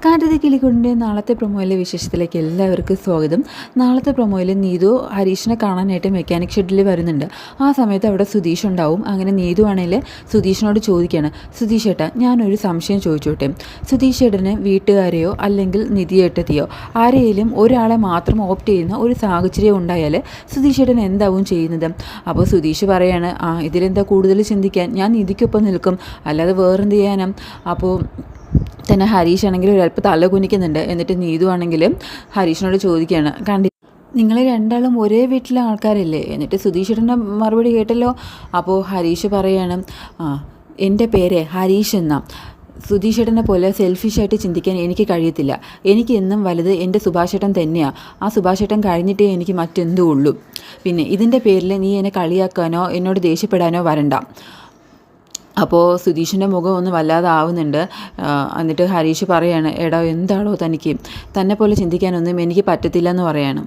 കാറ്റത്തെ കിളിക്കൂടിൻ്റെ നാളത്തെ പ്രൊമോയിലെ വിശേഷത്തിലേക്ക് എല്ലാവർക്കും സ്വാഗതം. നാളത്തെ പ്രൊമോയിൽ നീതു ഹരീഷിനെ കാണാനായിട്ട് മെക്കാനിക് ഷെഡിൽ വരുന്നുണ്ട്. ആ സമയത്ത് അവിടെ സുധീഷ് ഉണ്ടാവും. അങ്ങനെ നീതു ആണെങ്കിൽ സുധീഷിനോട് ചോദിക്കുകയാണ്, സുധീഷ് ഏട്ടാ ഞാനൊരു സംശയം ചോദിച്ചോട്ടെ, സുധീഷ് ഏട്ടന് വീട്ടുകാരെയോ അല്ലെങ്കിൽ നിധി ഏട്ടത്തെയോ ആരെയും ഒരാളെ മാത്രം ഓപ്റ്റ് ചെയ്യുന്ന ഒരു സാഹചര്യം ഉണ്ടായാൽ സുധീഷ് ഏട്ടൻ എന്താവും ചെയ്യുന്നത്? അപ്പോൾ സുധീഷ് പറയാണ്, ഇതിലെന്താ കൂടുതൽ ചിന്തിക്കാൻ, ഞാൻ നിധിക്കൊപ്പം നിൽക്കും, അല്ലാതെ വേറെന്ത് ചെയ്യാനാ? അപ്പോൾ തന്നെ ഹരീഷ് ആണെങ്കിൽ ഒരല്പം തല കുനിക്കുന്നുണ്ട്. എന്നിട്ട് നീതു ആണെങ്കിൽ ഹരീഷിനോട് ചോദിക്കുകയാണ്, നിങ്ങൾ രണ്ടാളും ഒരേ വീട്ടിലെ ആൾക്കാരല്ലേ? എന്നിട്ട് സുധീഷേട്ടൻ്റെ മറുപടി കേട്ടല്ലോ. അപ്പോൾ ഹരീഷ് പറയാണ്, എൻ്റെ പേര് ഹരീഷ് എന്നാ. സുധീഷേട്ടനെ പോലെ സെൽഫിഷായിട്ട് ചിന്തിക്കാൻ എനിക്ക് കഴിയത്തില്ല. എനിക്ക് എന്നും വലുത് എൻ്റെ സുഭാഷേട്ടൻ തന്നെയാണ്. ആ സുഭാഷേട്ടൻ കഴിഞ്ഞിട്ടേ എനിക്ക് മറ്റെന്തോ ഉള്ളൂ. പിന്നെ ഇതിൻ്റെ പേരിൽ നീ എന്നെ കളിയാക്കാനോ എന്നോട് ദേഷ്യപ്പെടാനോ വരണ്ട. അപ്പോൾ സുധീഷിൻ്റെ മുഖം ഒന്ന് വല്ലാതെ ആവുന്നുണ്ട്. എന്നിട്ട് ഹരീഷ് പറയാണ്, എടാ എന്താണോ തനിക്ക്, തന്നെ പോലെ ചിന്തിക്കാനൊന്നും എനിക്ക് പറ്റത്തില്ല എന്ന് പറയാണ്.